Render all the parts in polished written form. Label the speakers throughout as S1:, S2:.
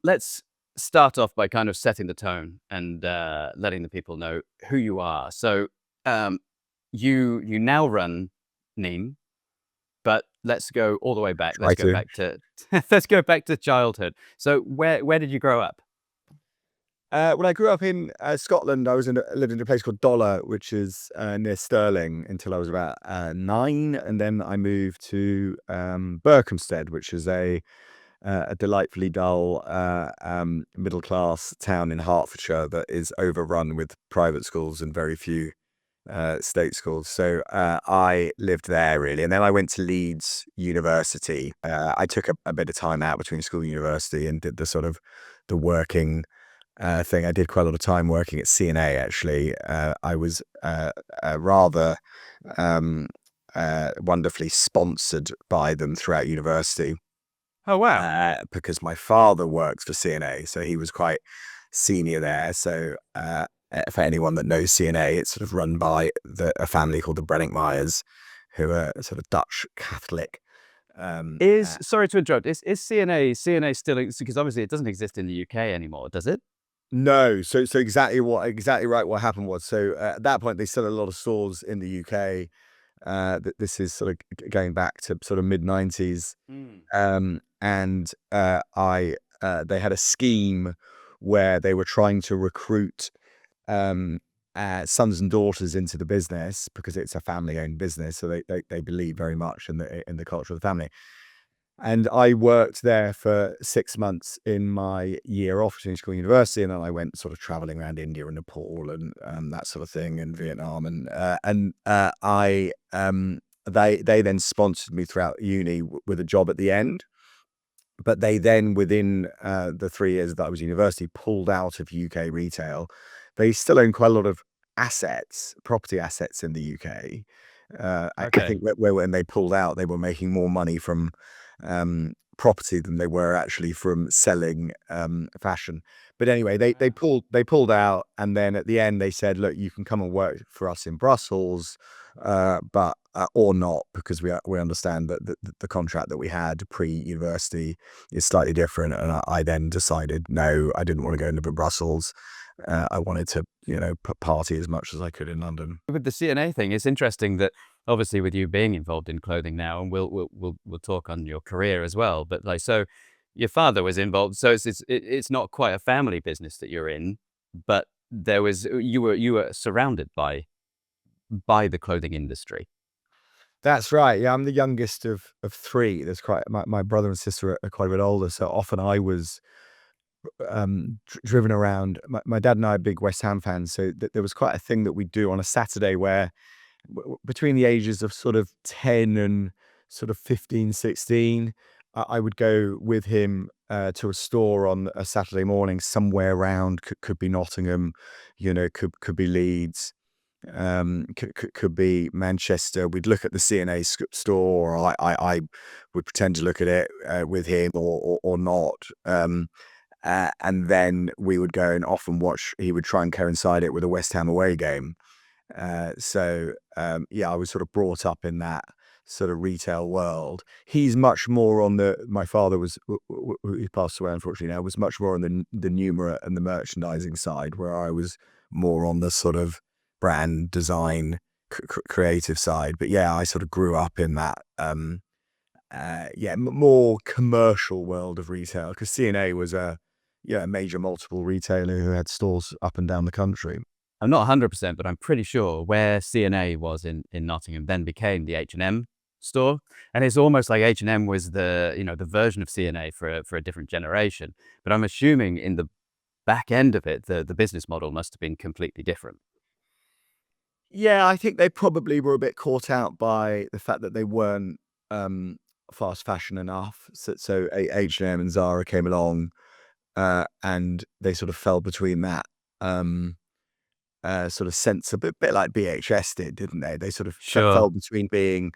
S1: let's start off by kind of setting the tone and letting the people know who you are. So, um, you now run Neem, but let's go all the way back.
S2: Try
S1: Let's go
S2: to.
S1: back to let's go back to childhood. So, where did you grow up?
S2: When I grew up in Scotland, lived in a place called Dollar, which is near Stirling, until I was about 9, and then I moved to Berkhamsted, which is a delightfully dull middle class town in Hertfordshire that is overrun with private schools and very few state schools. So I lived there really, and then I went to Leeds University. I took a bit of time out between school and university and did the sort of the working thing. I did quite a lot of time working at CNA actually. I was rather um, wonderfully sponsored by them throughout university
S1: Oh wow.
S2: because my father works for CNA, so he was quite senior there. So for anyone that knows CNA, it's sort of run by a family called the Brenninkmeyers, who are sort of Dutch Catholic.
S1: Is sorry to interrupt. Is CNA still because obviously it doesn't exist in the UK anymore, does it?
S2: No, so exactly right. What happened was, so at that point they still had a lot of stores in the UK. This is sort of going back to sort of mid-90s.
S1: Mm.
S2: And I they had a scheme where they were trying to recruit um, sons and daughters into the business because it's a family-owned business, so they believe very much in the culture of the family. And I worked there for 6 months in my year off between school and university, and then I went sort of traveling around India and Nepal and that sort of thing, and Vietnam, they then sponsored me throughout uni with a job at the end. But they then, within the 3 years that I was at university, pulled out of UK retail. They still own quite a lot of assets, property assets in the UK. I
S1: Okay.
S2: think that when they pulled out, they were making more money from property than they were actually from selling fashion. But anyway, they pulled out, and then at the end they said, "Look, you can come and work for us in Brussels, but or not, because we understand that the contract that we had pre-university is slightly different." And I then decided, no, I didn't want to go and live in Brussels. I wanted to, party as much as I could in London.
S1: With the CNA thing, it's interesting that obviously with you being involved in clothing now, and we'll talk on your career as well. But like, so your father was involved, so it's not quite a family business that you're in, but there was you were surrounded by the clothing industry.
S2: That's right. Yeah, I'm the youngest of 3. There's quite my brother and sister are quite a bit older, so often I was driven around. My dad and I are big West Ham fans, so there was quite a thing that we do on a Saturday where between the ages of sort of 10 and sort of 15, 16, I would go with him to a store on a Saturday morning somewhere around. Could be Nottingham, could be Leeds, could be Manchester. We'd look at the CNA store, or I would pretend to look at it with him, or not. And then we would go and often watch. He would try and coincide it with a West Ham away game. Yeah, I was sort of brought up in that sort of retail world. He's much more on my father was, he passed away unfortunately now, was much more on the numerate and the merchandising side, where I was more on the sort of brand design, creative side. But yeah, I sort of grew up in that, more commercial world of retail, because CNA was a major multiple retailer who had stores up and down the country.
S1: I'm not 100%, but I'm pretty sure where CNA was in Nottingham then became the H&M store. And it's almost like H&M was the version of CNA for a different generation. But I'm assuming in the back end of it, the business model must have been completely different.
S2: Yeah, I think they probably were a bit caught out by the fact that they weren't fast fashion enough. So H&M and Zara came along, and they sort of fell between that sort of sense, a bit like BHS did, didn't they? They sort of
S1: Sure.
S2: fell between being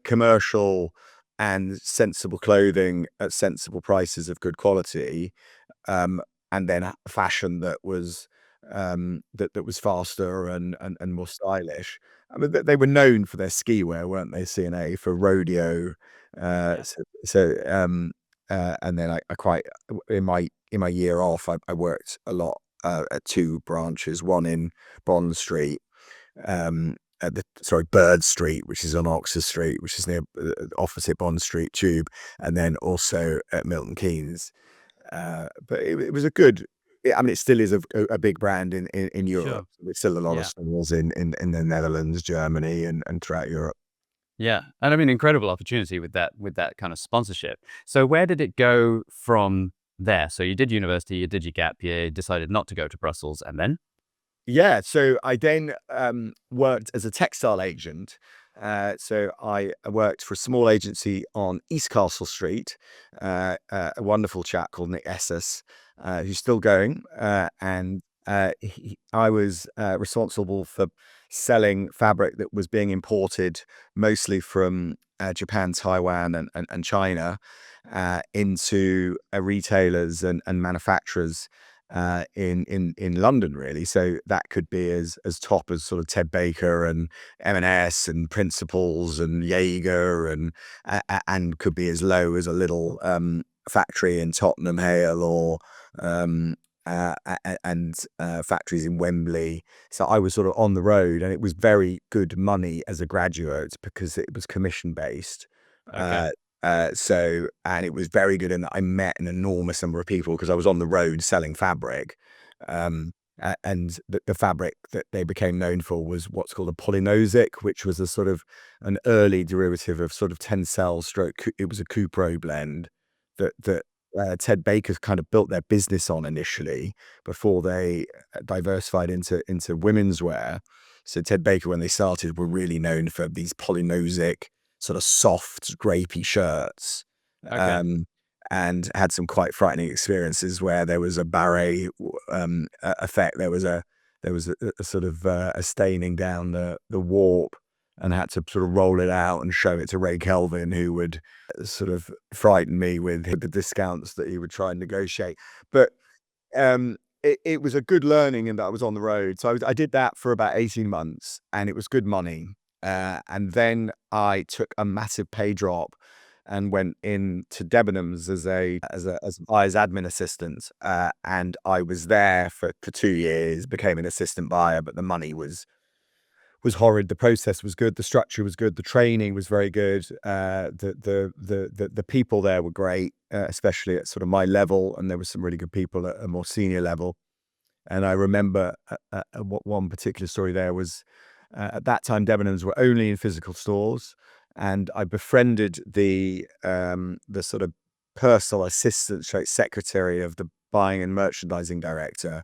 S2: commercial and sensible clothing at sensible prices of good quality, um, and then fashion that was that was faster and more stylish. I mean, they were known for their ski wear, weren't they? CNA for rodeo.
S1: Yeah.
S2: So and then I quite in my year off, I worked a lot at two branches, one in Bond Street, Bird Street, which is on Oxford Street, which is near opposite Bond Street Tube, and then also at Milton Keynes. But it was a good. I mean, it still is a big brand in Europe.
S1: Sure.
S2: There's still a lot of
S1: Yeah.
S2: stores in the Netherlands, Germany, and throughout Europe.
S1: Yeah. And I mean, incredible opportunity with that kind of sponsorship. So where did it go from there? So you did university, you did your gap year, decided not to go to Brussels, and then?
S2: Yeah, so I then worked as a textile agent. So I worked for a small agency on East Castle Street, a wonderful chap called Nick Esses, who's still going. I was responsible for selling fabric that was being imported mostly from Japan, Taiwan, and China into retailers and manufacturers in London, really. So that could be as top as sort of Ted Baker and M&S and Principles and Jaeger, and could be as low as a little factory in Tottenham Hale, or factories in Wembley. So I was sort of on the road, and it was very good money as a graduate because it was commission based.
S1: Okay.
S2: Uh, and it was very good in that I met an enormous number of people because I was on the road selling fabric. And the fabric that they became known for was what's called a polynosic, which was a sort of an early derivative of sort of Tencel stroke. It was a Cupro blend that Ted Baker kind of built their business on initially before they diversified into women's wear. So Ted Baker, when they started, were really known for these polynosic sort of soft, grapey shirts,
S1: Okay.
S2: and had some quite frightening experiences where there was a barré effect. There was a sort of a staining down the warp, and had to sort of roll it out and show it to Ray Kelvin, who would sort of frighten me with the discounts that he would try and negotiate. But it was a good learning in that I was on the road. So I did that for about 18 months, and it was good money. And then I took a massive pay drop and went into Debenhams as buyer's admin assistant. And I was there for 2 years, became an assistant buyer, but the money was horrid. The process was good, the structure was good, the training was very good. The people there were great, especially at sort of my level, and there were some really good people at a more senior level. And I remember one particular story there was at that time Debenhams were only in physical stores, and I befriended the sort of personal assistant, stroke secretary of the buying and merchandising director.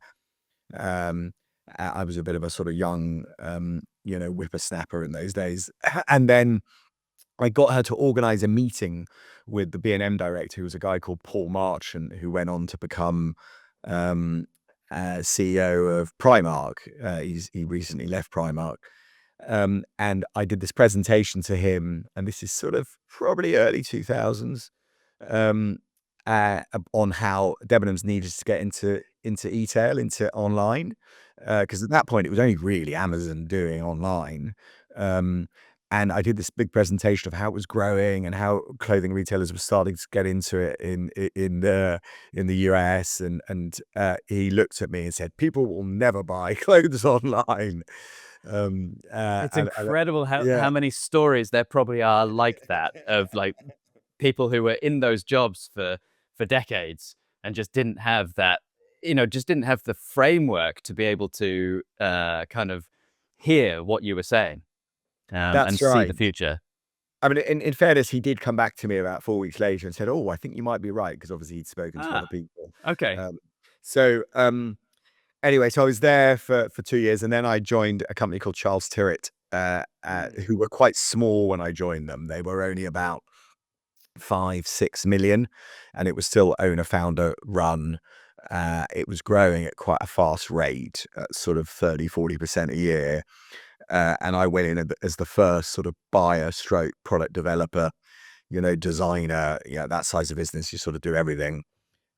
S2: Um, I was a bit of a sort of young, whippersnapper in those days, and then I got her to organize a meeting with the B&M director, who was a guy called Paul Marchant, who went on to become um, CEO of Primark. He recently left Primark. And I did this presentation to him, and this is sort of probably early 2000s, um, on how Debenhams needed to get into e-tail, into online, because at that point it was only really Amazon doing online. Um, and I did this big presentation of how it was growing and how clothing retailers were starting to get into it in the US. And he looked at me and said, "People will never buy clothes online."
S1: It's
S2: And
S1: incredible
S2: yeah,
S1: how many stories there probably are like that, of like people who were in those jobs for decades and just didn't have that, just didn't have the framework to be able to kind of hear what you were saying, and
S2: that's
S1: see the
S2: right.
S1: future.
S2: I mean, in fairness, he did come back to me about 4 weeks later and said, "Oh, I think you might be right," because obviously he'd spoken to other
S1: Ah,
S2: people.
S1: okay.
S2: Um, so, anyway, so I was there for 2 years, and then I joined a company called Charles Tyrwhitt,
S1: Mm.
S2: who were quite small when I joined them. They were only about 5-6 million, and it was still owner-founder run. It was growing at quite a fast rate, at sort of 30-40% a year. And I went in as the first sort of buyer stroke product developer, designer, that size of business, you sort of do everything.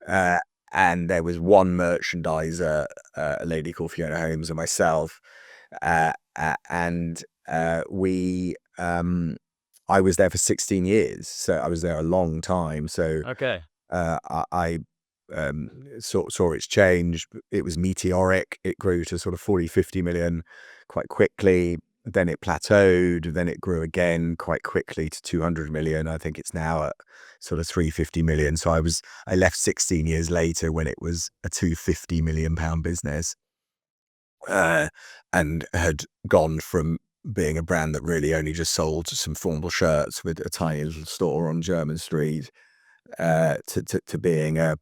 S2: Uh, and there was one merchandiser, a lady called Fiona Holmes, and myself. And I was there for 16 years. So I was there a long time. So
S1: Okay.
S2: I saw its change. It was meteoric. It grew to sort of 40, 50 million quite quickly. Then it plateaued. Then it grew again quite quickly to 200 million. I think it's now at sort of 350 million. So I left 16 years later when it was a 250 million pound business, uh, and had gone from being a brand that really only just sold some formal shirts with a tiny little store on Jermyn Street, to being a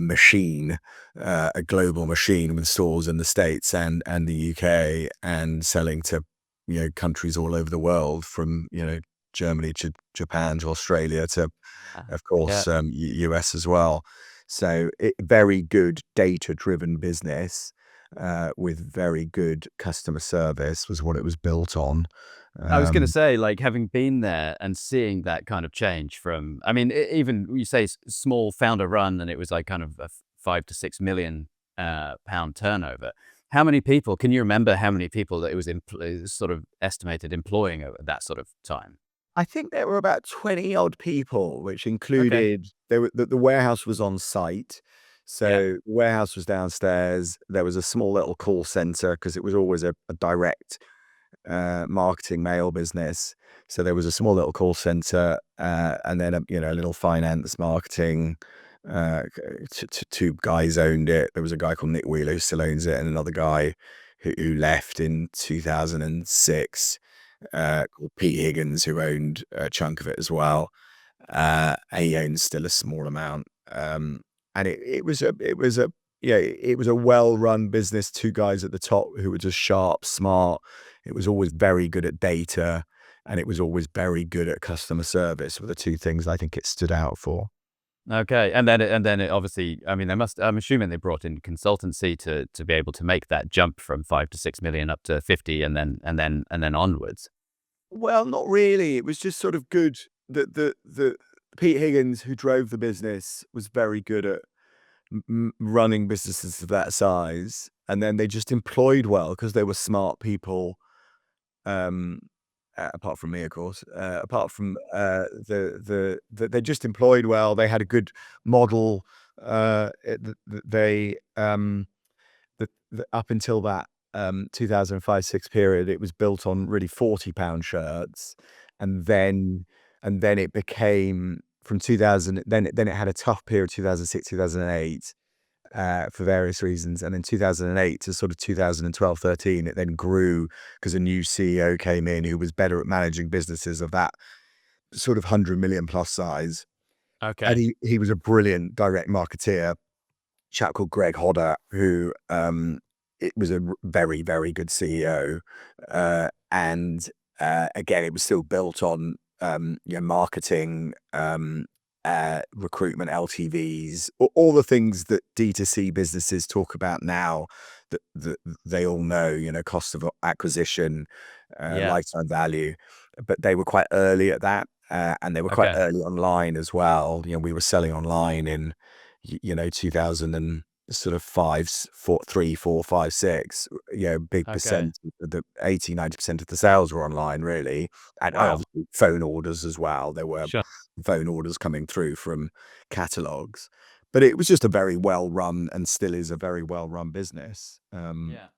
S2: machine, a global machine with stores in the States and the UK, and selling to, countries all over the world, from, Germany to Japan to Australia to,
S1: Ah,
S2: of
S1: yeah.
S2: course, US as well. So very good data-driven business, with very good customer service was what it was built on.
S1: I was gonna
S2: Um,
S1: say, like, having been there and seeing that kind of change from, I mean, even you say small founder run, and it was like kind of a 5 to 6 million pound turnover. How many people can you remember? How many people that it was sort of estimated employing over that sort of time?
S2: I think there were about 20 odd people, which
S1: Okay.
S2: included the warehouse was on site.
S1: Yeah.
S2: So the warehouse was downstairs. There was a small little call center because it was always a direct marketing mail business. So there was a small little call center, and then a little finance marketing. Two guys owned it. There was a guy called Nick Wheeler who still owns it, and another guy who left in 2006, called Pete Higgins, who owned a chunk of it as well. He owns still a small amount. And it was a well-run business. Two guys at the top who were just sharp, smart. It was always very good at data, and it was always very good at customer service, were the two things I think it stood out for.
S1: Okay. And then it obviously, I mean, I'm assuming they brought in consultancy to be able to make that jump from 5 to 6 million up to 50, and then onwards.
S2: Well, not really. It was just sort of good. The Pete Higgins, who drove the business, was very good at running businesses of that size, and then they just employed well because they were smart people. Um, Apart from me, of course. Apart from they just employed well. They had a good model. They Up until that 2005-6 period, it was built on really £40 shirts, and then it became from 2000. Then it had a tough period, 2006, 2008, for various reasons. And then 2008 to sort of 2012, 13, it then grew because a new CEO came in who was better at managing businesses of that sort of 100 million plus size. And
S1: Okay.
S2: he was a brilliant direct marketeer, chap called Greg Hodder, who, it was a very, very good CEO. And again, it was still built on, marketing, recruitment, LTVs, all the things that D2C businesses talk about now, that they all know, cost of acquisition,
S1: Yeah.
S2: lifetime value. But they were quite early at that, and they were quite
S1: Okay.
S2: early online as well. We were selling online in, 2000 and sort of five, four, three, four, five, six, big
S1: Okay.
S2: percent, the 80, 90% of the sales were online, really. And
S1: Wow.
S2: obviously phone orders as well. There were
S1: Sure.
S2: phone orders coming through from catalogs, but it was just a very well run, and still is a very well run business.
S1: Yeah.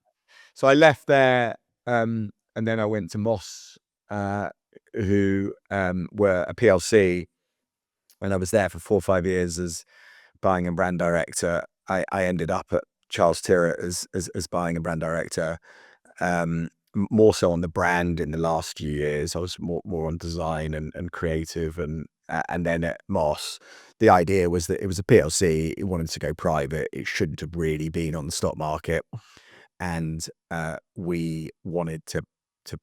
S2: So I left there, and then I went to Moss, who, were a PLC, and I was there for 4 or 5 years as buying and brand director. I ended up at Charles Tyrwhitt as buying and brand director, more so on the brand in the last few years. I was more on design and creative, and then at Moss, the idea was that it was a PLC. It wanted to go private. It shouldn't have really been on the stock market, and we wanted to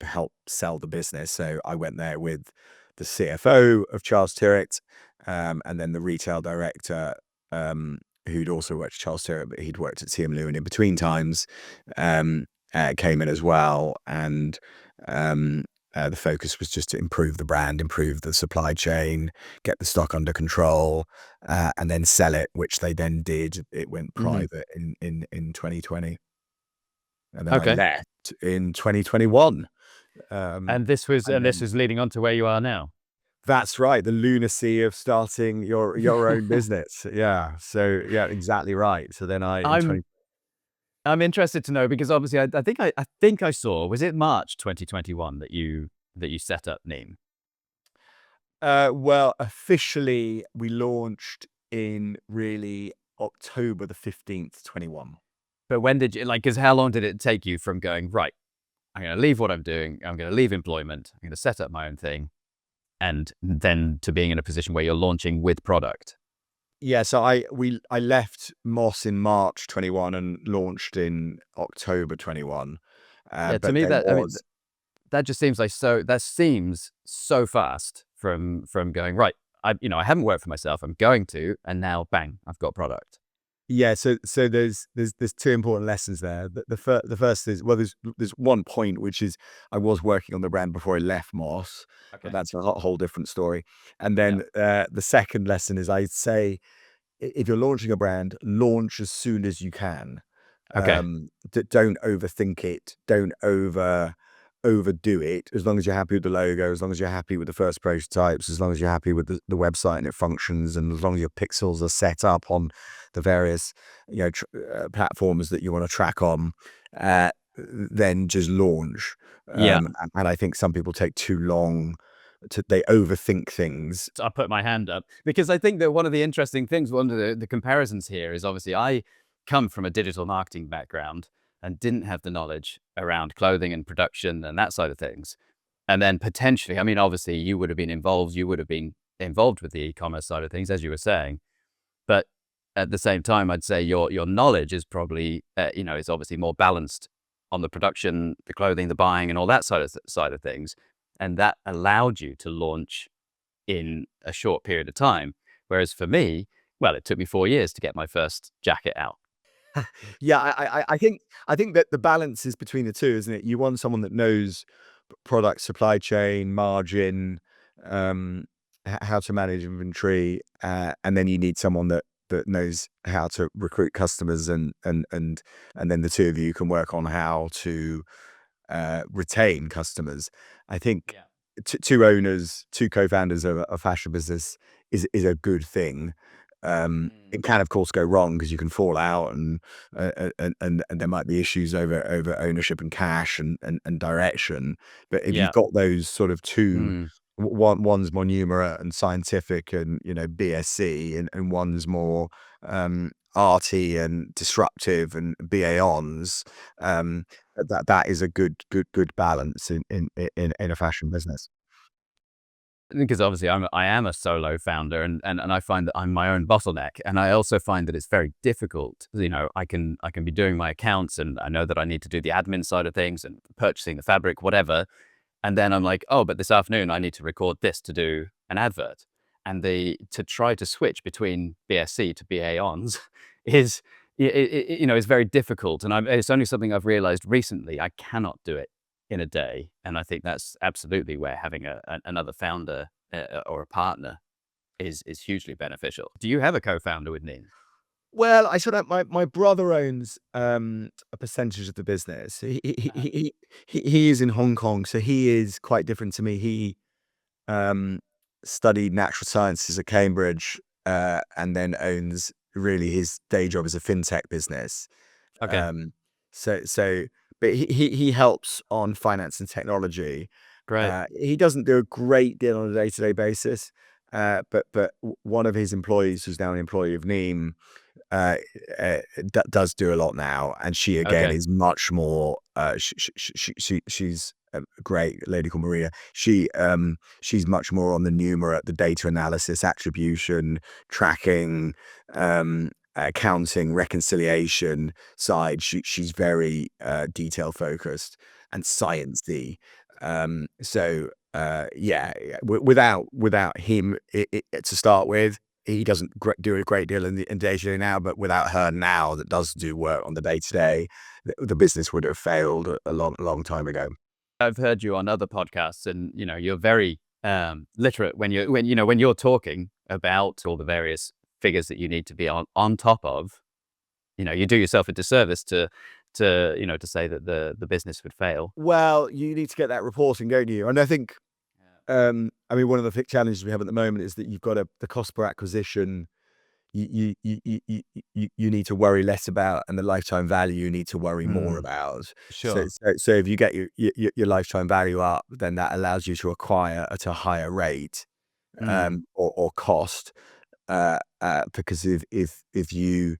S2: help sell the business. So I went there with the CFO of Charles Tyrwhitt, and then the retail director, who'd also worked at Charles Tyrwhitt, but he'd worked at TM Lewin in between times, came in as well. And the focus was just to improve the brand, improve the supply chain, get the stock under control, and then sell it, which they then did. It went
S1: Hmm.
S2: private in 2020, and then I
S1: Okay.
S2: left in 2021.
S1: And this was
S2: And
S1: and this
S2: then
S1: is leading on to where you are now.
S2: That's right. The lunacy of starting your own business. Yeah. So yeah, exactly right. So then I in
S1: I'm
S2: 20
S1: I'm interested to know because obviously I think I saw, was it March 2021 that you set up Neem?
S2: well, officially we launched in really October the 15th, 21.
S1: But when did you like? Because how long did it take you from going right? I'm going to leave what I'm doing. I'm going to leave employment. I'm going to set up my own thing, and then to being in a position where you're launching with product.
S2: Yeah, so I left Moss in March 21 and launched in October 21.
S1: Yeah, to
S2: But
S1: me
S2: there
S1: that I mean
S2: was
S1: that just seems like so. That seems so fast from going right. I haven't worked for myself. I'm going to, and now bang, I've got product.
S2: Yeah, so there's two important lessons there. The first is, well, there's one point which is I was working on the brand before I left Moss, but
S1: Okay.
S2: that's a whole different story. And
S1: Yeah.
S2: then the second lesson is I'd say if you're launching a brand, launch as soon as you can.
S1: Okay.
S2: Don't overthink it. Don't overdo it. As long as you're happy with the logo, as long as you're happy with the first prototypes, as long as you're happy with the website and it functions, and as long as your pixels are set up on the various platforms that you want to track on, then just launch.
S1: Yeah.
S2: And I think some people take too long they overthink things.
S1: I put my hand up because I think that one of the interesting things, one of the comparisons here is obviously I come from a digital marketing background and didn't have the knowledge around clothing and production and that side of things. And then potentially, I mean, obviously you would have been involved, with the e-commerce side of things, as you were saying. But at the same time, I'd say your knowledge is probably, is obviously more balanced on the production, the clothing, the buying, and all that side of things. And that allowed you to launch in a short period of time. Whereas for me, well, it took me 4 years to get my first jacket out.
S2: Yeah, I think that the balance is between the two, isn't it? You want someone that knows product supply chain, margin, um, how to manage inventory, and then you need someone that knows how to recruit customers, and then the two of you can work on how to retain customers. I think
S1: Yeah.
S2: two owners, two co-founders of a fashion business is a good thing.
S1: Mm.
S2: It can, of course, go wrong because you can fall out, and there might be issues over ownership and cash and direction. But if you've
S1: Yeah.
S2: got those sort of two,
S1: Mm.
S2: one's more numerate and scientific and BSC, and one's more arty and disruptive and BA-ons, that is a good balance in a fashion business.
S1: Because obviously I am a solo founder and I find that I'm my own bottleneck. And I also find that it's very difficult. I can be doing my accounts and I know that I need to do the admin side of things and purchasing the fabric, whatever. And then I'm like, oh, but this afternoon I need to record this to do an advert. And to try to switch between BSC to BA ons is very difficult. And it's only something I've realized recently. I cannot do it in a day. And I think that's absolutely where having another founder or a partner is hugely beneficial. Do you have a co-founder with Neem?
S2: Well, I sort of my brother owns a percentage of the business.
S1: Uh-huh.
S2: He is in Hong Kong, so he is quite different to me. He um, studied natural sciences at Cambridge, and then owns really his day job is a fintech business.
S1: Okay,
S2: Um, so, but he helps on finance and technology.
S1: great.
S2: He doesn't do a great deal on a day-to-day basis, but one of his employees, who's now an employee of Neem, uh, does do a lot now, and she again
S1: Okay,
S2: is much more. She's a great lady called Maria. She's much more on the numerate, the data analysis, attribution, tracking, accounting, reconciliation side. She's very detail focused and sciencey. Yeah, without him to start with, he doesn't do a great deal in day to day now, but without her now that does do work on the day to day, the business would have failed a long time ago.
S1: I've heard you on other podcasts, and you're very literate when you're talking about all the various figures that you need to be on top of. You do yourself a disservice to say that the business would fail.
S2: Well, you need to get that reporting, don't you? And I think
S1: Yeah.
S2: I mean, one of the big challenges we have at the moment is that you've got the cost per acquisition. You need to worry less about, and the lifetime value you need to worry more
S1: Mm,
S2: about. So,
S1: sure.
S2: if you get your lifetime value up, then that allows you to acquire at a higher rate,
S1: Mm,
S2: or cost. Because if you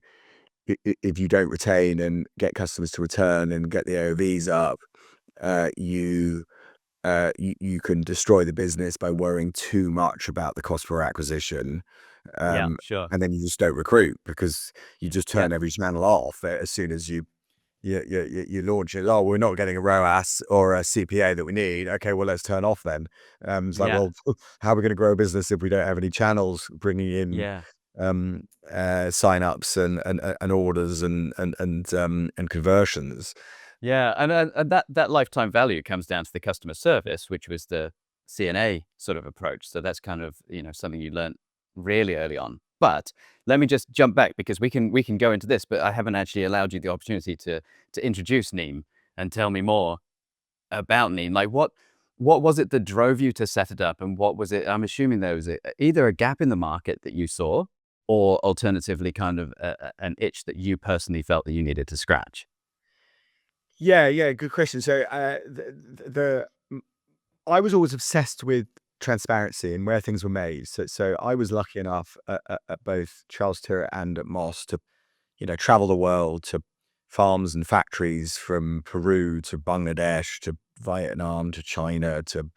S2: don't retain and get customers to return and get the AOVs up, uh, you you can destroy the business by worrying too much about the cost per acquisition.
S1: yeah,
S2: Um,
S1: sure.
S2: and then you just don't recruit because you just
S1: Yeah,
S2: turn every channel off as soon as you launch it. Oh, we're not getting a ROAS or a CPA that we need. Okay, well, let's turn off then. It's like,
S1: yeah,
S2: well, how are we going to grow a business if we don't have any channels bringing in
S1: yeah.
S2: sign-ups and orders and conversions?
S1: Yeah, and that lifetime value comes down to the customer service, which was the CNA sort of approach. So that's kind of, something you learned really early on. But let me just jump back because we can go into this, but I haven't actually allowed you the opportunity to introduce Neem and tell me more about Neem. Like what was it that drove you to set it up, and what was it? I'm assuming there was either a gap in the market that you saw, or alternatively, kind of an itch that you personally felt that you needed to scratch.
S2: Yeah, yeah, good question. So, I was always obsessed with transparency and where things were made. So I was lucky enough at both Charles Tyrwhitt and at Moss to, travel the world to farms and factories from Peru to Bangladesh to Vietnam to China to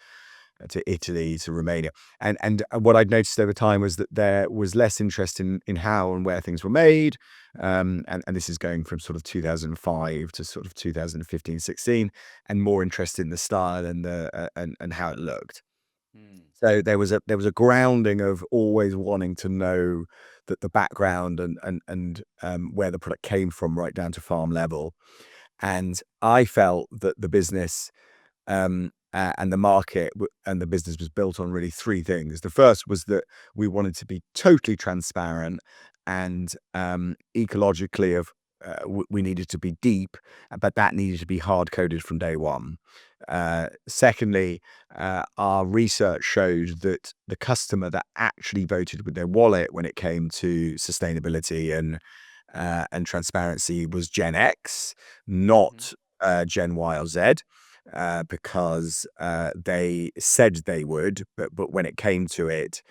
S2: Italy to Romania. And what I'd noticed over time was that there was less interest in how and where things were made. And this is going from sort of 2005 to sort of 2015, 16, and more interest in the style and and how it looked.
S1: Mm.
S2: So there was a grounding of always wanting to know that the background and where the product came from, right down to farm level. And I felt that the business and the market and the business was built on really three things. The first was that we wanted to be totally transparent and ecologically we needed to be deep, but that needed to be hard coded from day one. Secondly, our research showed that the customer that actually voted with their wallet when it came to sustainability and transparency was Gen X,
S1: Mhm.
S2: not Gen Y or Z, because they said they would, but when it came to it,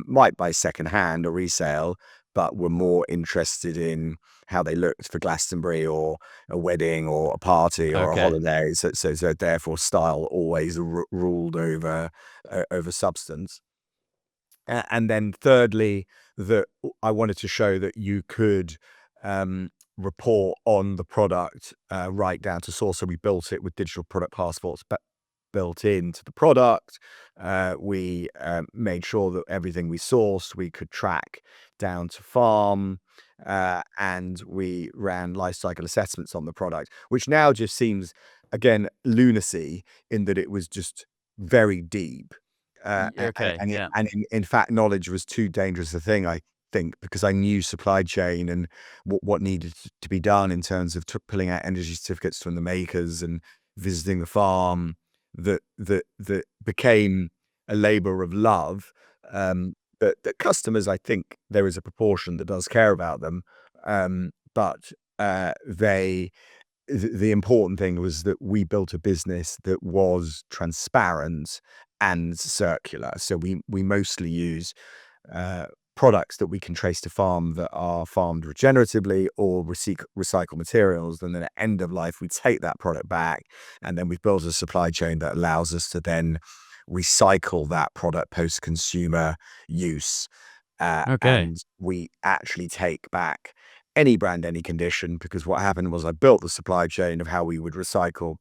S2: might buy secondhand or resale, but were more interested in how they looked for Glastonbury or a wedding or a party or a
S1: Okay.
S2: holiday. So therefore, style always ruled over substance. And then thirdly, that I wanted to show that you could report on the product right down to source. So we built it with digital product passports, but built into the product. We made sure that everything we sourced we could track down to farm, and we ran life cycle assessments on the product, which now just seems again lunacy in that it was just very deep.
S1: Okay. Yeah.
S2: In fact, knowledge was too dangerous a thing, I think, because I knew supply chain and what needed to be done in terms of pulling out energy certificates from the makers and visiting the farm, that became a labor of love. That customers, I think, there is a proportion that does care about them, but they the important thing was that we built a business that was transparent and circular. So we mostly use uh, products that we can trace to farm that are farmed regeneratively or recycle materials. And then at end of life, we take that product back, and then we've built a supply chain that allows us to then recycle that product post consumer use.
S1: Okay.
S2: And we actually take back any brand, any condition, because what happened was I built the supply chain of how we would recycle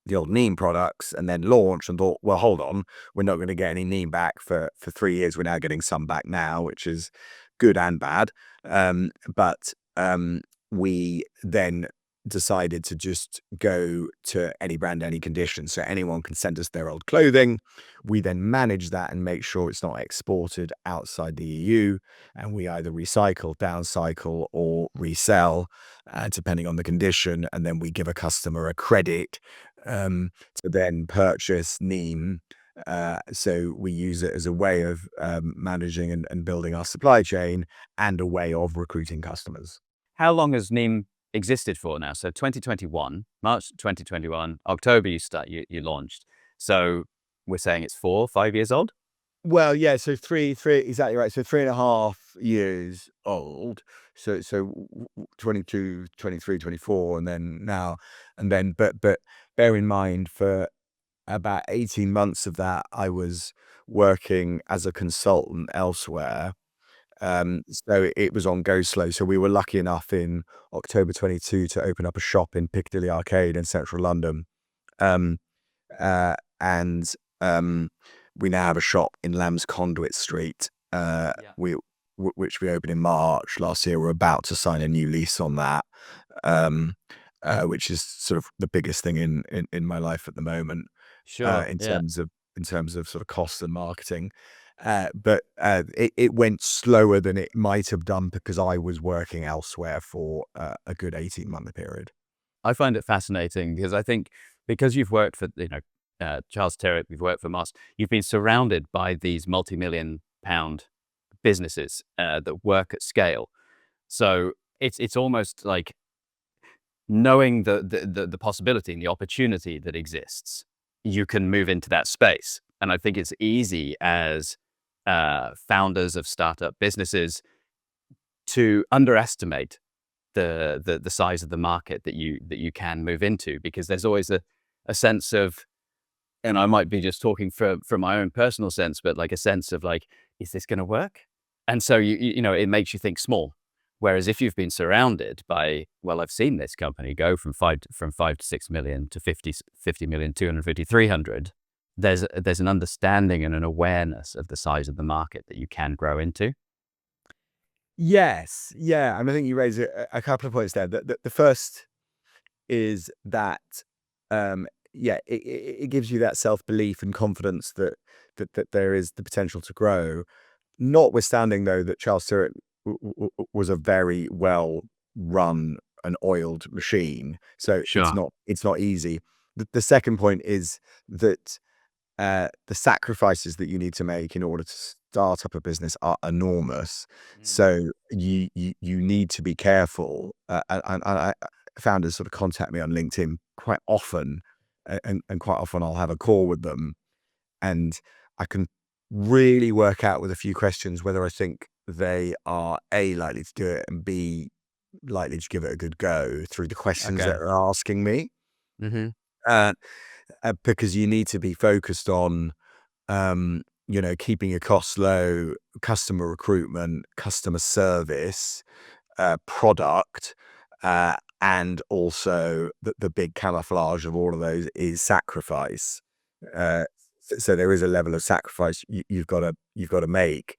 S2: the old Neem products and then launch and thought, well, hold on, we're not going to get any Neem back for 3 years. We're now getting some back now, which is good and bad. But we then decided to just go to any brand, any condition. So anyone can send us their old clothing. We then manage that and make sure it's not exported outside the EU. And we either recycle, downcycle, or resell, depending on the condition. And then we give a customer a credit to then purchase Neem So we use it as a way of managing and building our supply chain and a way of recruiting customers.
S1: How long has Neem existed for now? So 2021, March 2021, October you launched. So we're saying it's 4, 5 years old?
S2: Well, yeah, so three, exactly right. So 3.5 years old. So 22, 23, 24, and then now, and then, but bear in mind, for about 18 months of that, I was working as a consultant elsewhere. So it was on go slow. So we were lucky enough in October 22 to open up a shop in Piccadilly Arcade in central London. Um, and we now have a shop in Lamb's Conduit Street,
S1: Yeah.
S2: which we opened in March last year. We're about to sign a new lease on that, um, which is sort of the biggest thing in my life at the moment,
S1: Sure.
S2: in
S1: Yeah.
S2: terms of sort of costs and marketing. But it went slower than it might have done because I was working elsewhere for a good 18-month period.
S1: I find it fascinating because I think because you've worked for, Charles Tyrwhitt, you've worked for Moss, you've been surrounded by these multi-million pound businesses that work at scale. So it's almost like knowing the possibility and the opportunity that exists, you can move into that space. And I think it's easy as founders of startup businesses to underestimate the size of the market that you can move into, because there's always a sense of, and I might be just talking from my own personal sense, but like a sense of like, is this going to work? And so it makes you think small. Whereas if you've been surrounded by, well, I've seen this company go from 5 to 6 million to 50 million, 250, 300. There's an understanding and an awareness of the size of the market that you can grow into.
S2: Yes, yeah, and I think you raise a couple of points there. The first is that, yeah, it gives you that self-belief and confidence that there is the potential to grow. Notwithstanding, though, that Charles Stewart was a very well run and oiled machine, so
S1: Sure.
S2: it's not easy. The second point is that the sacrifices that you need to make in order to start up a business are enormous.
S1: Mm.
S2: So you need to be careful. Founders sort of contact me on LinkedIn quite often, and quite often I'll have a call with them, and I can really work out with a few questions whether I think they are A, likely to do it, and B, likely to give it a good go through the questions that
S1: Okay.
S2: they're asking me.
S1: Hmm.
S2: Uh, because you need to be focused on, keeping your costs low, customer recruitment, customer service, product, and also the big camouflage of all of those is sacrifice. Uh, so there is a level of sacrifice you've got to make,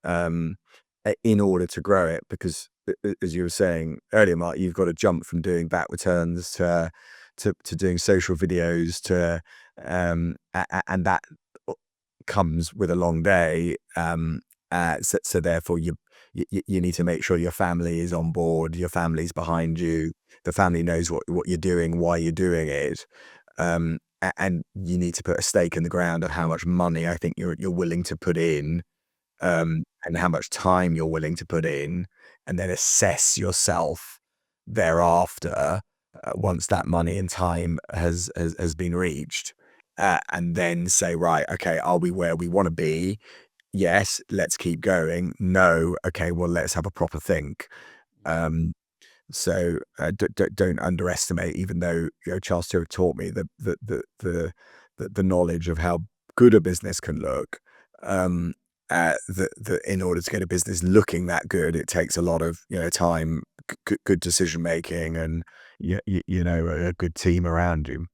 S2: um, in order to grow it, because as you were saying earlier, Mark, you've got to jump from doing back returns to doing social videos and that comes with a long day. So therefore you need to make sure your family is on board, your family's behind you, the family knows what you're doing, why you're doing it. And you need to put a stake in the ground of how much money I think you're willing to put in, and how much time you're willing to put in, and then assess yourself thereafter, once that money and time has been reached, and then say, right, okay, are we where we want to be? Yes, let's keep going. No, okay, well, let's have a proper think. Um, don't underestimate, even though Charles Stewart taught me the knowledge of how good a business can look. That in order to get a business looking that good, it takes a lot of time, good decision making, and a good team around you.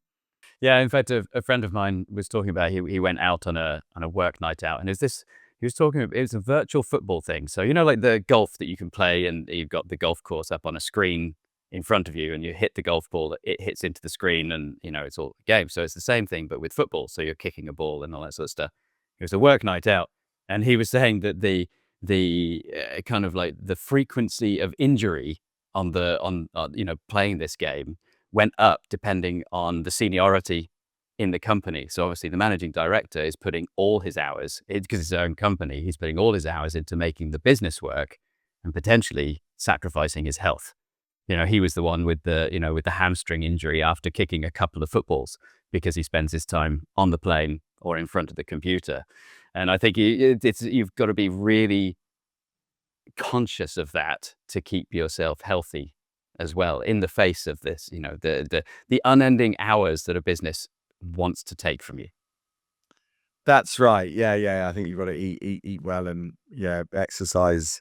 S1: Yeah, in fact, a friend of mine was talking about he went out on a work night out, and he was talking about, it was a virtual football thing. So like the golf that you can play, and you've got the golf course up on a screen in front of you, and you hit the golf ball, it hits into the screen, and it's all a game. So it's the same thing, but with football. So you're kicking a ball and all that sort of stuff. It was a work night out, and he was saying that the kind of like the frequency of injury on playing this game went up depending on the seniority in the company. So obviously the managing director is putting all his hours, because it's his own company, he's putting all his hours into making the business work and potentially sacrificing his health. He was the one with the hamstring injury after kicking a couple of footballs because he spends his time on the plane or in front of the computer. And I think you've got to be really conscious of that to keep yourself healthy as well in the face of this, the unending hours that a business wants to take from you.
S2: That's right. Yeah, yeah. I think you've got to eat well, and yeah, exercise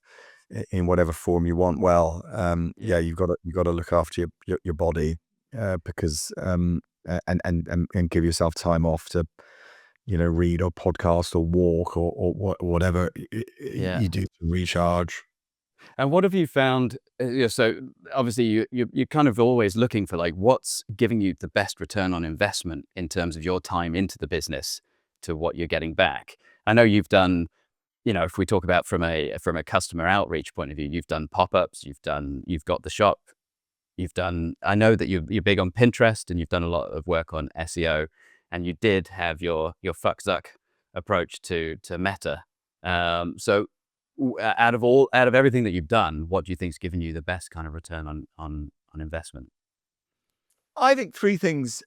S2: in whatever form you want. Well, yeah,
S1: Yeah.
S2: you've got to look after your body, because and give yourself time off to, read or podcast or walk or whatever you
S1: Yeah.
S2: do to recharge.
S1: And what have you found? So obviously you're kind of always looking for like what's giving you the best return on investment in terms of your time into the business to what you're getting back. I know you've done, if we talk about from a customer outreach point of view, you've done pop-ups, you've got the shop, I know that you're big on Pinterest and you've done a lot of work on SEO, and you did have your fuck Zuck approach to Meta. So out of everything that you've done, what do you think's given you the best kind of return on investment?
S2: I think three things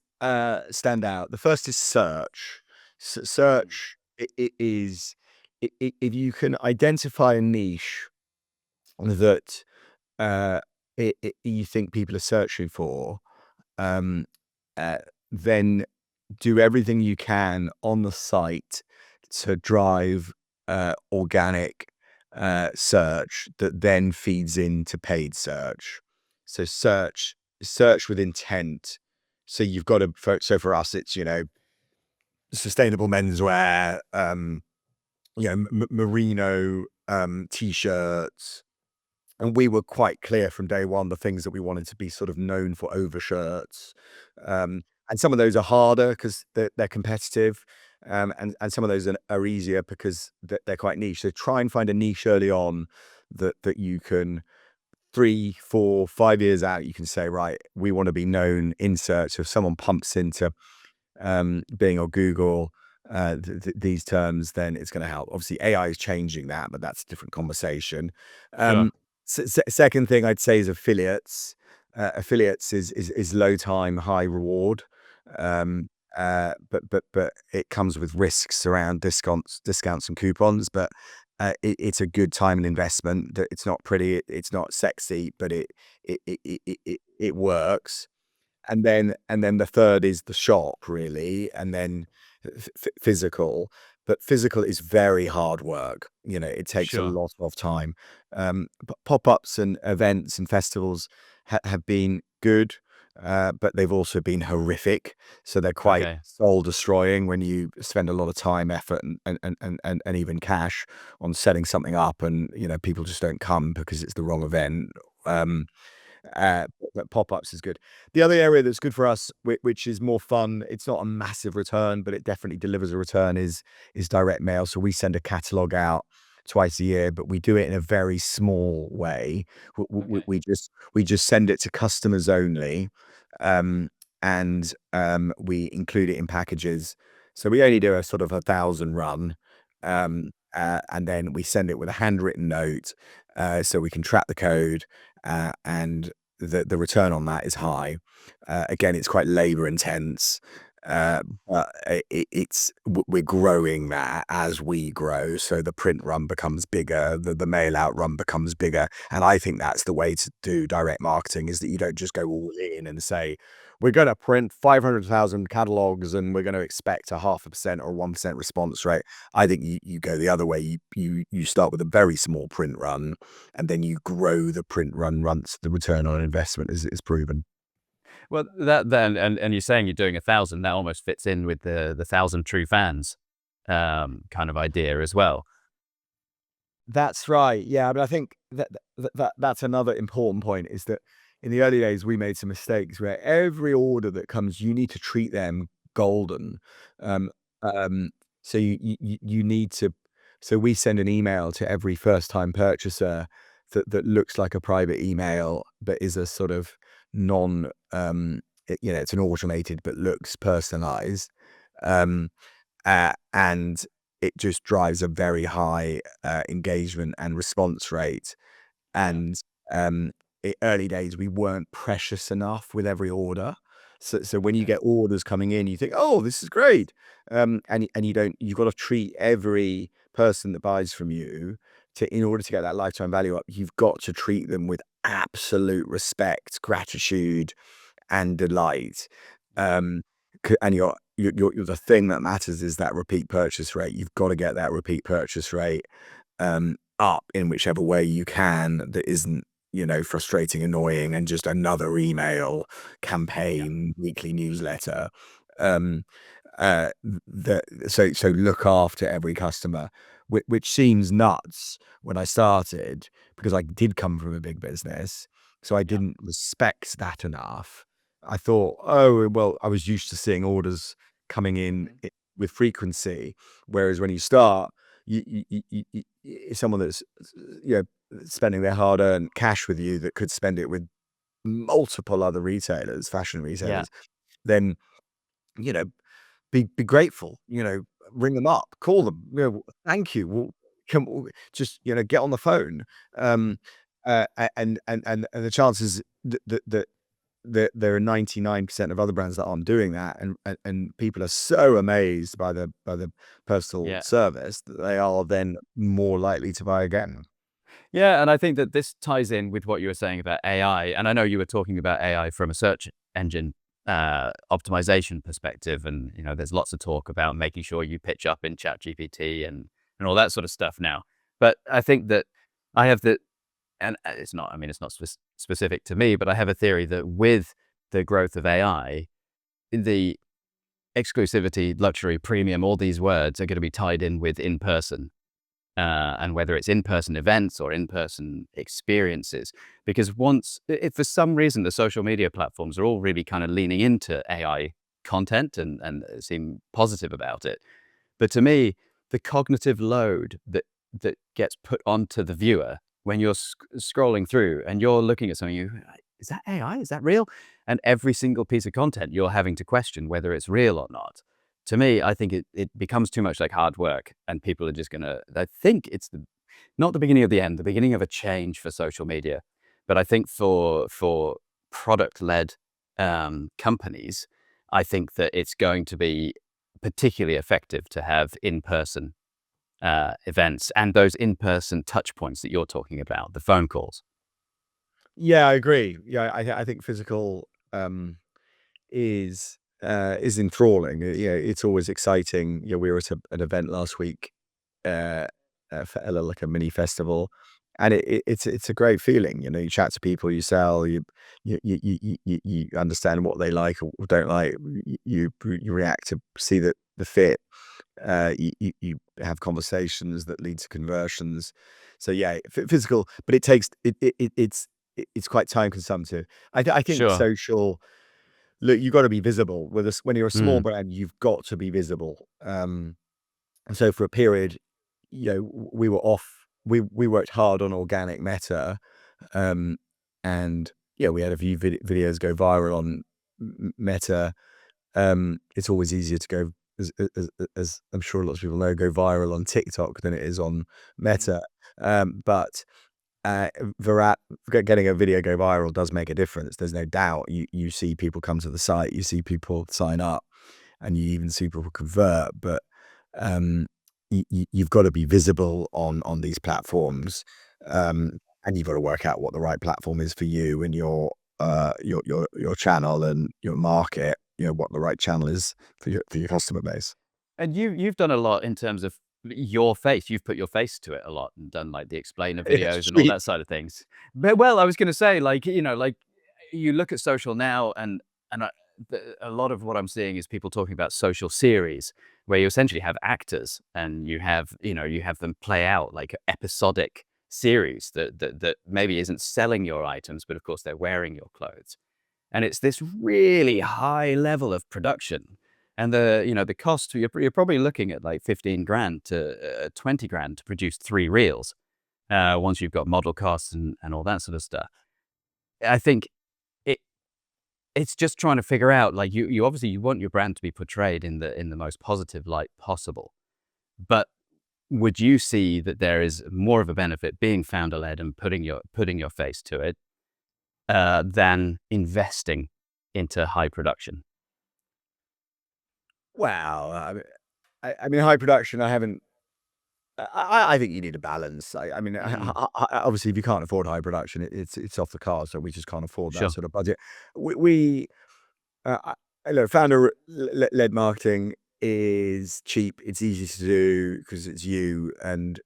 S2: stand out. The first is search.
S1: Mm.
S2: Search is, if you can identify a niche that uh, you think people are searching for, um, uh, then do everything you can on the site to drive organic search that then feeds into paid search. So search with intent. So you've got to, so for us, it's, sustainable menswear, merino t-shirts. And we were quite clear from day one the things that we wanted to be sort of known for, overshirts. And some of those are harder because they're competitive. And some of those are easier because they're quite niche. So try and find a niche early on that you can, 3, 4, 5 years out, you can say, right, we want to be known in search. So if someone pumps into Bing or Google these terms, then it's going to help. Obviously, AI is changing that, but that's a different conversation.
S1: Sure.
S2: Second thing I'd say is affiliates. Affiliates is low time, high reward, but it comes with risks around discounts and coupons. But it's a good time and investment. That it's not pretty, it's not sexy, but it works. And then the third is the shop, really, and then physical. But physical is very hard work. It takes a
S1: Sure.
S2: lot of time. Pop-ups and events and festivals have been good, but they've also been horrific. So they're quite
S1: Okay.
S2: soul destroying when you spend a lot of time, effort, and even cash on setting something up, and people just don't come because it's the wrong event. Um, but pop-ups is good. The other area that's good for us, which is more fun, it's not a massive return, but it definitely delivers a return, is direct mail. So we send a catalog out twice a year, but we do it in a very small way.
S1: Okay.
S2: We just send it to customers only, um, and we include it in packages. So we only do a sort of 1,000 run, and then we send it with a handwritten note, so we can track the code, and the return on that is high. Again, it's quite labor intense, but we're growing that as we grow. So the print run becomes bigger, the mail out run becomes bigger. And I think that's the way to do direct marketing, is that you don't just go all in and say, we're going to print 500,000 catalogs and we're going to expect a 0.5% or 1% response rate. I think you go the other way. You start with a very small print run, and then you grow the print run once the return on investment is proven.
S1: Well, that then, and you're saying you're doing 1,000. That almost fits in with the 1,000 true fans kind of idea as well.
S2: That's right. Yeah, but I think that's another important point, is that in the early days we made some mistakes where every order that comes, you need to treat them golden. Um, um, so you need to. So we send an email to every first time purchaser that looks like a private email, but is a sort of non. It's an automated but looks personalized. Um, and it just drives a very high engagement and response rate.
S1: Yeah.
S2: And early days, we weren't precious enough with every order. So when you
S1: Okay.
S2: get orders coming in, you think, "Oh, this is great," and you don't. You've got to treat every person that buys from you in order to get that lifetime value up. You've got to treat them with absolute respect, gratitude, and delight.
S1: Yeah.
S2: Um, and the thing that matters is that repeat purchase rate. You've got to get that repeat purchase rate up in whichever way you can that isn't, frustrating, annoying, and just another email
S1: Yeah.
S2: campaign, weekly newsletter. Um, so look after every customer, which seems nuts when I started because I did come from a big business, so I
S1: Yeah.
S2: didn't respect that enough. I thought, oh well, I was used to seeing orders coming in
S1: Mhm.
S2: with frequency, whereas when you start, someone that's you know spending their hard-earned cash with you that could spend it with multiple other retailers, fashion
S1: Yeah.
S2: retailers, then you know be grateful, ring them up, call them, thank you. Well, just get on the phone, and the chances that there are 99% of other brands that aren't doing that, and people are so amazed by the personal
S1: Yeah.
S2: service that they are then more likely to buy again.
S1: Yeah, and I think that this ties in with what you were saying about AI. And I know you were talking about AI from a search engine optimization perspective, and there's lots of talk about making sure you pitch up in ChatGPT and all that sort of stuff now. But I think that I have the and it's not. I mean, it's not specific to me, but I have a theory that with the growth of AI, the exclusivity, luxury, premium, all these words are going to be tied in with in person and whether it's in-person events or in-person experiences. Because if for some reason the social media platforms are all really kind of leaning into AI content and seem positive about it, but to me, the cognitive load that gets put onto the viewer when you're scrolling through and you're looking at something, is that AI? Is that real? And every single piece of content you're having to question whether it's real or not. To me, I think it becomes too much like hard work, and people are just gonna. I think it's not the beginning of the end, the beginning of a change for social media. But I think for product led companies, I think that it's going to be particularly effective to have in-person events and those in-person touch points that you're talking about, the phone calls.
S2: Yeah, I agree. Yeah, I think physical is enthralling. It's always exciting. We were at an event last week, uh, for like a mini festival, and it's a great feeling. You chat to people, you sell, you understand what they like or don't like. You react to see the fit. You have conversations that lead to conversions. So yeah, physical, but it takes it's quite time consumptive. I think
S1: Sure.
S2: social. Look, you've got to be visible with us when you're a small
S1: Mm.
S2: brand. You've got to be visible. And so for a period, we were off. We worked hard on organic meta, um, and yeah, we had a few videos go viral on Meta. It's always easier to go, as I'm sure lots of people know, go viral on TikTok than it is on
S1: Mhm.
S2: Meta. But uh, Virat, getting a video go viral does make a difference. There's no doubt. You see people come to the site, you see people sign up, and you even see people convert. But um, you've got to be visible on these platforms, and you've got to work out what the right platform is for you and your channel and your market. What the right channel is for your customer base.
S1: And you've done a lot in terms of your face. You've put your face to it a lot and done like the explainer
S2: Yeah,
S1: videos and all
S2: sweet.
S1: that side of things. But well, I was going to say, like like you look at social now, and a lot of what I'm seeing is people talking about social series, where you essentially have actors and you have them play out like episodic series that maybe isn't selling your items, but of course they're wearing your clothes. And it's this really high level of production. And the cost, you're probably looking at like 15 grand to 20 grand to produce 3 reels, once you've got model costs and all that sort of stuff. I think it, it's just trying to figure out, like, you obviously you want your brand to be portrayed in the most positive light possible, but would you see that there is more of a benefit being founder-led and putting your face to it, than investing into high production?
S2: Wow. I mean, high production, I haven't. I think you need a balance. I mean,
S1: Mm,
S2: obviously, if you can't afford high production, it's off the cards. So we just can't afford that
S1: sure,
S2: sort of budget. We look, founder led marketing is cheap. It's easy to do because it's you. And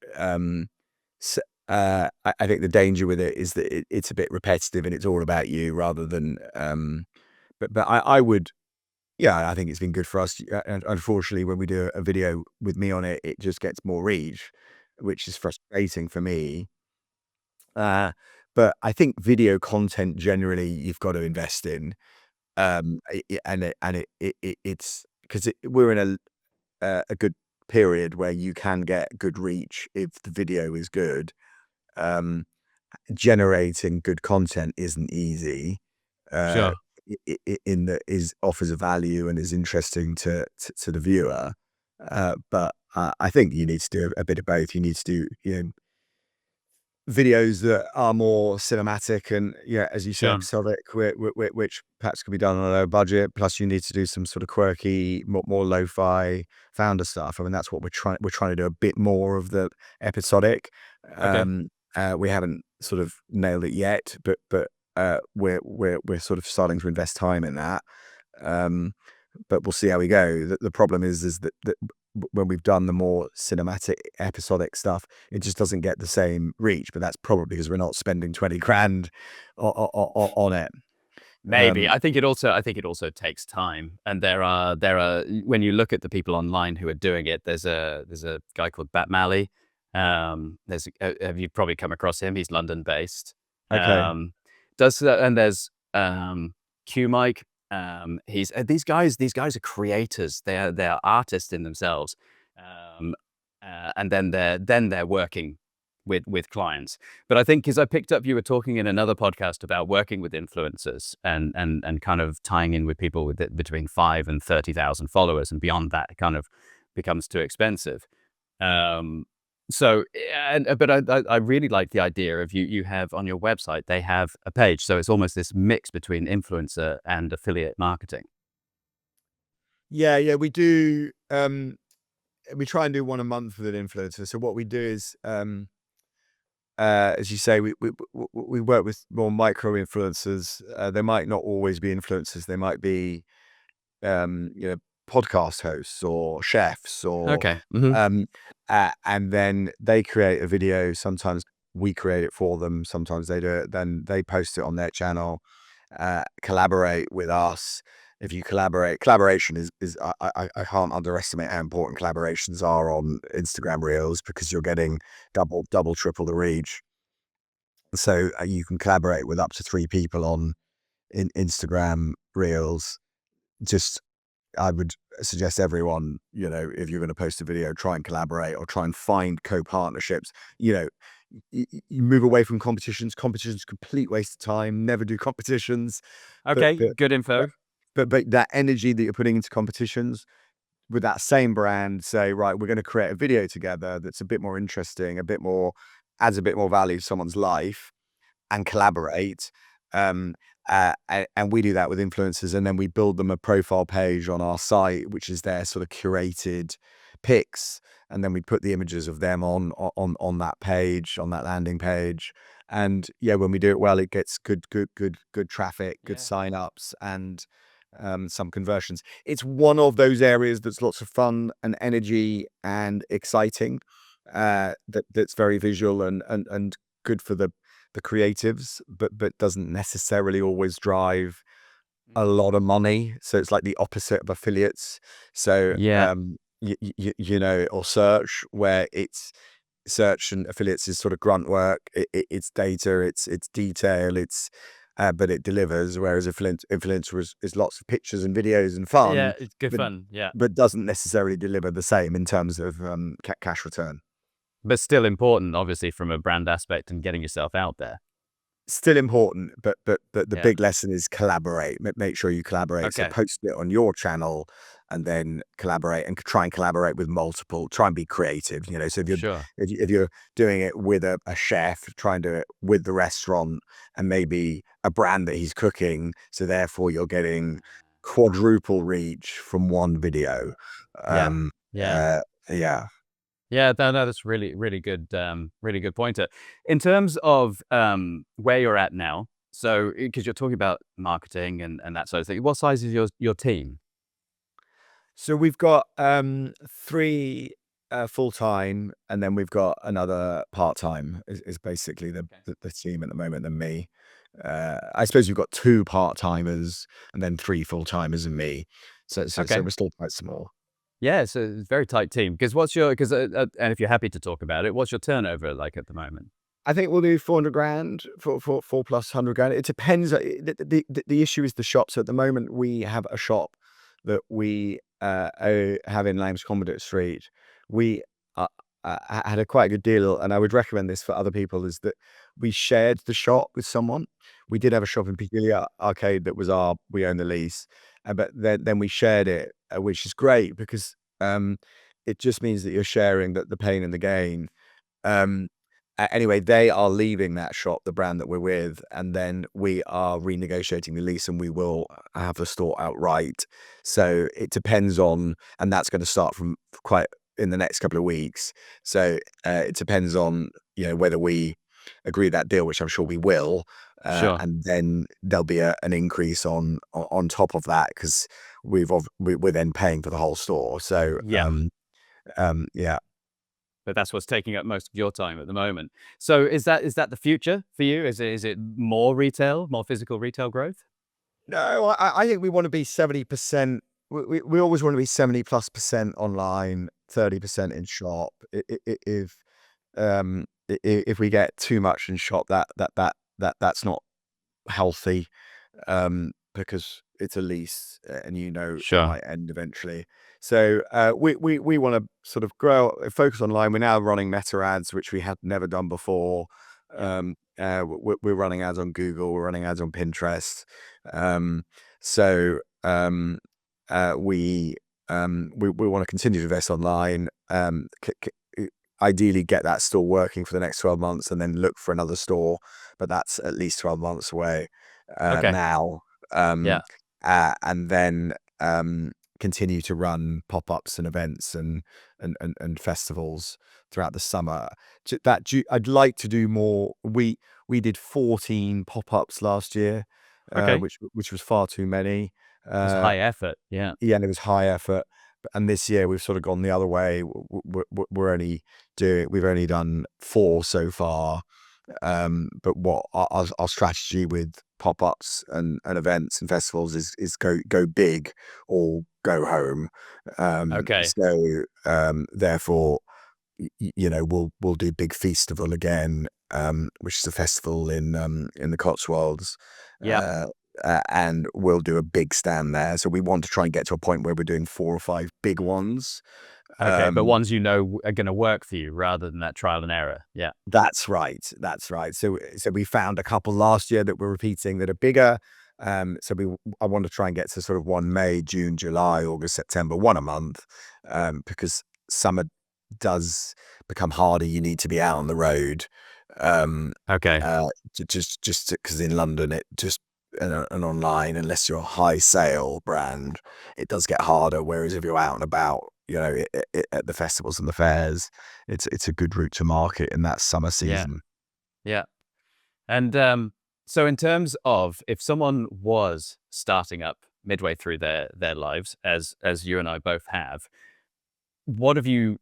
S2: s I think the danger with it is that it's a bit repetitive and it's all about you rather than. But I would. Yeah, I think it's been good for us. And unfortunately, when we do a video with me on it, it just gets more reach, which is frustrating for me. Uh, but I think video content generally you've got to invest in. It's because we're in a good period where you can get good reach if the video is good. Um, Generating good content isn't easy. Uh,
S1: sure,
S2: in that is offers a value and is interesting to the viewer. But I think you need to do a bit of both. You need to do videos that are more cinematic and, yeah, as you say,
S1: sure.
S2: episodic, which perhaps could be done on a low budget. Plus, you need to do some sort of quirky, more lo-fi founder stuff. I mean, that's what we're trying to do a bit more of the episodic.
S1: Okay.
S2: We haven't sort of nailed it yet, but we're sort of starting to invest time in that. Um, but we'll see how we go. The problem is that when we've done the more cinematic episodic stuff, it just doesn't get the same reach. But that's probably because we're not spending 20 grand on it.
S1: Maybe. I think it also takes time, and there are when you look at the people online who are doing it, there's a guy called Bat Malley. Have you probably come across him? He's London based.
S2: Okay.
S1: Um, does that, and there's Q Mike. He's these guys are creators. They are artists in themselves, um, and then they're working with clients. But I think, because I picked up you were talking in another podcast about working with influencers and kind of tying in with people with between 5 and 30,000 followers, and beyond that it kind of becomes too expensive. Um, so, but I really like the idea of you have on your website, they have a page, so it's almost this mix between influencer and affiliate marketing.
S2: Yeah, yeah, we do. We try and do one a month with an influencer. So what we do is, as you say, we work with more micro influencers. They might not always be influencers. They might be you know, podcast hosts or chefs or,
S1: Okay. Hmm.
S2: um, and then they create a video. Sometimes we create it for them. Sometimes they do it. Then they post it on their channel, collaborate with us. If you collaboration is I can't underestimate how important collaborations are on Instagram Reels because you're getting double, triple the reach. So you can collaborate with up to 3 people on in Instagram Reels. Just I would suggest everyone, if you're going to post a video, try and collaborate or try and find co-partnerships. You know, you move away from competitions. Competitions, complete waste of time. Never do competitions. But
S1: Okay.
S2: but
S1: Good
S2: but
S1: info.
S2: but that energy that you're putting into competitions with that same brand, say, right, we're going to create a video together that's a bit more interesting, adds a bit more value to someone's life and collaborate. Um, and we do that with influencers, and then we build them a profile page on our site, which is their sort of curated pics, and then we put the images of them on that page, on that landing page. And yeah, when we do it well, it gets good traffic, good
S1: Yeah.
S2: signups, and some conversions. It's one of those areas that's lots of fun and energy and exciting. That's very visual and good for the creatives, but doesn't necessarily always drive a
S1: Mhm.
S2: lot of money. So it's like the opposite of affiliates. So
S1: Yeah.
S2: or search, where it's search and affiliates is sort of grunt work. It's data, it's detail, but it delivers. Whereas influencer is lots of pictures and videos and fun,
S1: Yeah. It's good
S2: but
S1: fun. Yeah.
S2: doesn't necessarily deliver the same in terms of cash return.
S1: But still important, obviously, from a brand aspect and getting yourself out there.
S2: Still important, but the
S1: Yeah.
S2: big lesson is collaborate. Make sure you collaborate. So
S1: Okay.
S2: post it on your channel, and then collaborate and try and collaborate with multiple. Try and be creative. So
S1: Sure.
S2: if you're doing it with a chef, try and do it with the restaurant and maybe a brand that he's cooking. So therefore, you're getting quadruple reach from one video.
S1: Yeah.
S2: Um,
S1: Yeah.
S2: uh, yeah.
S1: Yeah, no, that's really good, really good pointer. In terms of where you're at now, so because you're talking about marketing and that sort of thing, what size is your team?
S2: So we've got three full time, and then we've got another part time. Is basically
S1: Okay.
S2: the team at the moment than me. I suppose we've got two part timers and then three full timers and me. So
S1: Okay.
S2: we're still quite small.
S1: Yeah, so it's a very tight team. Because and if you're happy to talk about it, what's your turnover like at the moment?
S2: I think we'll do 400 grand for 4 plus 100 grand. It depends. The issue is the shop. So at the moment we have a shop that we have in Lamb's Conduit Street. We uh, had a quite good deal, and I would recommend this for other people. Is that we shared the shop with someone. We did have a shop in Piccadilly Arcade that was we owned the lease, but then we shared it, which is great because it just means that you're sharing the pain and the gain. Um, anyway, they are leaving that shop, the brand that we're with, and then we are renegotiating the lease, and we will have the store outright. So it depends on, and that's going to start from quite in the next couple of weeks. So it depends on whether we agree that deal, which I'm sure we will,
S1: Sure.
S2: and then there'll be an increase on top of that because we're then paying for the whole store. So
S1: Yeah.
S2: yeah.
S1: But that's what's taking up most of your time at the moment. So is that the future for you? Is it more retail, more physical retail growth?
S2: No, I think we want to be 70%. We always want to be 70+% online, 30% in shop. If we get too much in shop, that's not healthy, because it's a lease, and it
S1: Sure.
S2: might end eventually. So we want to sort of focus online. We're now running meta ads, which we had never done before.
S1: Yeah.
S2: We're running ads on Google. We're running ads on Pinterest. Um, so we want to continue to invest online. Ideally, get that store working for the next 12 months, and then look for another store. But that's at least 12 months away
S1: Okay.
S2: now. Um,
S1: Yeah.
S2: and then continue to run pop-ups and events and festivals throughout the summer. I'd like to do more. We did 14 pop-ups last year,
S1: Okay.
S2: which was far too many.
S1: That's
S2: Uh,
S1: high effort. Yeah.
S2: yeah, and it was high effort. And this year we've sort of gone the other way. We've only done 4 so far. But what our strategy with pop-ups and events and festivals is go big or go home.
S1: Okay.
S2: Therefore, we'll do Big Festival again, which is a festival in the Cotswolds,
S1: Yeah.
S2: uh, and we'll do a big stand there. So we want to try and get to a point where we're doing 4 or 5 big ones.
S1: Okay. But
S2: Um,
S1: ones are going to work for you rather than that trial and error. Yeah.
S2: That's right. That's right. So we found a couple last year that we're repeating that are bigger. I want to try and get to sort of one May, June, July, August, September, one a month, because summer does become harder. You need to be out on the road. Um,
S1: Okay.
S2: just because in London it just and online, unless you're a high sale brand, it does get harder. Whereas if you're out and about, at the festivals and the fairs, it's a good route to market in that summer
S1: Yeah.
S2: season.
S1: Yeah. And so in terms of if someone was starting up midway through their lives, as you and I both have, what have you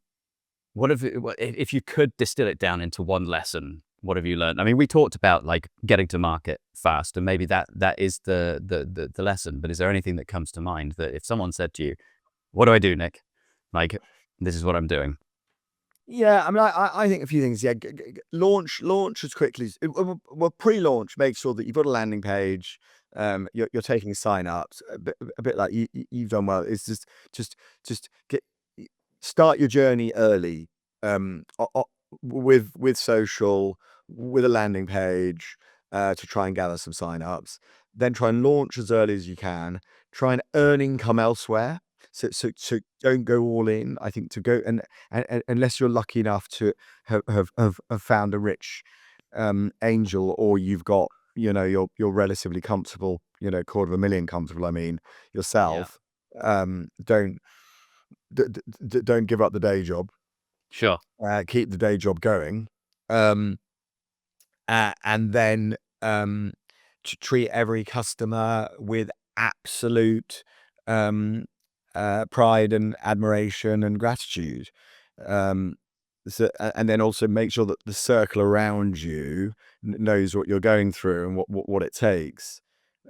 S1: if you could distill it down into one lesson, what have you learned? I mean, we talked about like getting to market fast, and maybe that is the lesson. But is there anything that comes to mind that if someone said to you, "What do I do, Nick? Like, this is what I'm doing."
S2: Yeah, I mean, I think a few things. Yeah, launch as quickly as well. Pre-launch, make sure that you've got a landing page. You're taking sign-ups a bit like you've done well. It's just get start your journey early. With social, with a landing page. to try and gather some sign-ups. Then try and launch as early as you can. Try and earn income elsewhere. So don't go all in. I think to go and unless you're lucky enough to have found a rich angel, or you've got, you're relatively comfortable, 250,000 comfortable, I mean,
S1: Yeah.
S2: yourself. Don't don't give up the day job.
S1: Sure.
S2: Keep the day job going. Um, and then treat every customer with absolute um, pride and admiration and gratitude. Um, and then also make sure that the circle around you knows what you're going through and what it takes.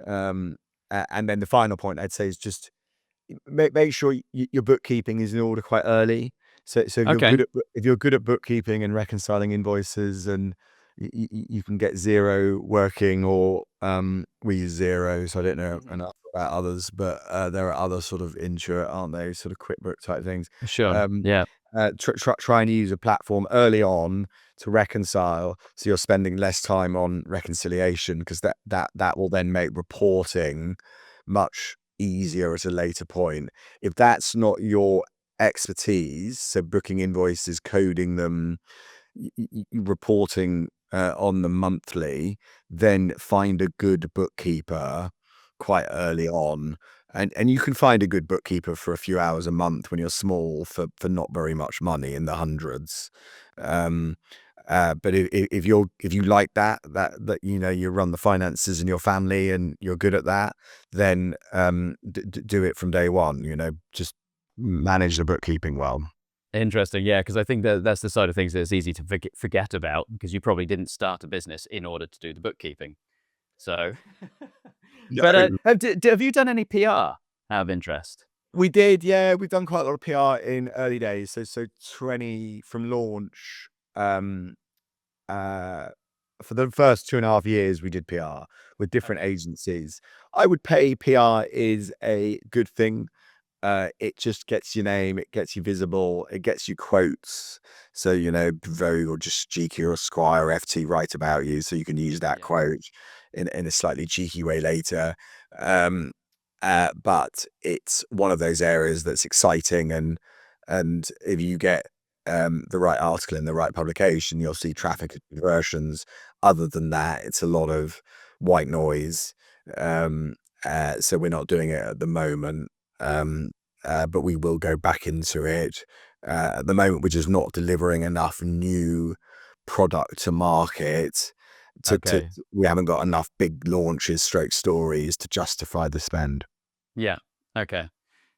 S2: And then the final point I'd say is just make sure your bookkeeping is in order quite early. So if you're good
S1: Okay.
S2: at bookkeeping and reconciling invoices, and you can get Zero working, or we use Zero, so I don't know
S1: Mhm.
S2: enough about others, but there are other sort of Intuit, aren't they? Sort of QuickBook type things.
S1: Sure.
S2: Um,
S1: Yeah.
S2: try and use a platform early on to reconcile, so you're spending less time on reconciliation, because that will then make reporting much easier at a later point. If that's not your expertise, so booking invoices, coding them, reporting on them monthly, then find a good bookkeeper quite early on. And you can find a good bookkeeper for a few hours a month when you're small, for not very much money, in the hundreds. Um, but if you like that you run the finances in your family and you're good at that, then do it from day one. Just manage the bookkeeping well.
S1: Interesting. Yeah, because I think that that's the side of things that it's easy to forget about, because you probably didn't start a business in order to do the bookkeeping. So,
S2: Yeah,
S1: but have you done any PR out of interest?
S2: we did. Yeah, we've done quite a lot of PR in early days. So 20 from launch. Um, uh, for the first 2.5 years, we did PR with different
S1: Okay.
S2: agencies. I would pay PR is a good thing. It just gets your name, it gets you visible, it gets you quotes. So, Vogue or just GQ or Esquire or FT write about you, so you can use that
S1: Yeah.
S2: quote in a slightly cheeky way later. Um, but it's one of those areas that's exciting, and if you get the right article in the right publication, you'll see traffic and conversions. Other than that, it's a lot of white noise. Um, so we're not doing it at the moment. Um, but we will go back into it. At the moment, we're just not delivering enough new product to market.
S1: Okay.
S2: We haven't got enough big launches, stroke stories to justify the spend.
S1: Yeah. Okay.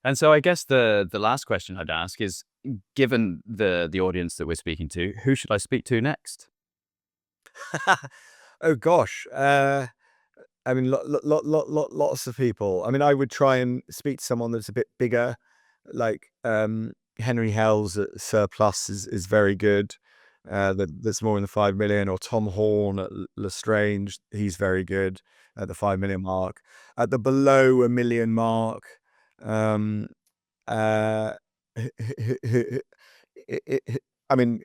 S1: And so I guess the last question I'd ask is, given the audience that we're speaking to, who should I speak to next?
S2: Oh gosh, I mean, lots of people. I mean, I would try and speak to someone that's a bit bigger, like Henry Hell's at Surplus is very good. That's more in the 5 million, or Tom Horn at Lestrange. He's very good at the 5 million mark. At the below a million mark, um, uh, I mean,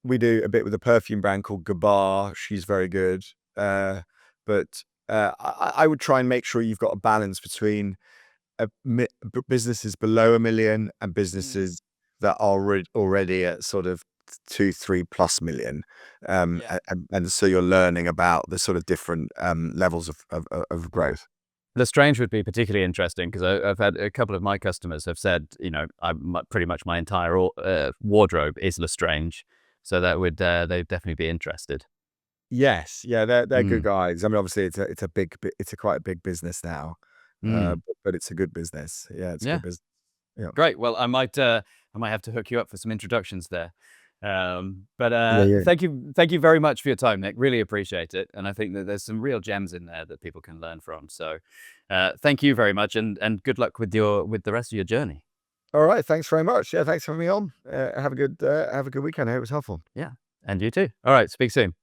S2: we do a bit with a perfume brand called Gabar. She's very good. But I would try and make sure you've got a balance between businesses below a million and
S1: Mm.
S2: businesses that are already at sort of 2, 3+ million.
S1: Yeah.
S2: And so you're learning about the sort of different levels of growth.
S1: Lestrange would be particularly interesting, because I've had a couple of my customers have said, pretty much my entire wardrobe is Lestrange, so that would they'd definitely be interested.
S2: Yes, yeah, they're good
S1: Mm.
S2: guys. I mean, obviously, it's a quite a big business now,
S1: Mm.
S2: but it's a good business. Yeah, it's a
S1: Yeah.
S2: good business. Yeah,
S1: Great. Well, I might have to hook you up for some introductions there. But
S2: yeah, yeah.
S1: thank you very much for your time, Nick. Really appreciate it, and I think that there's some real gems in there that people can learn from. So, thank you very much, and good luck with the rest of your journey.
S2: All right, thanks very much. Yeah, thanks for having me on. Have a good weekend. I hope it was helpful.
S1: Yeah, and you too. All right. Speak soon.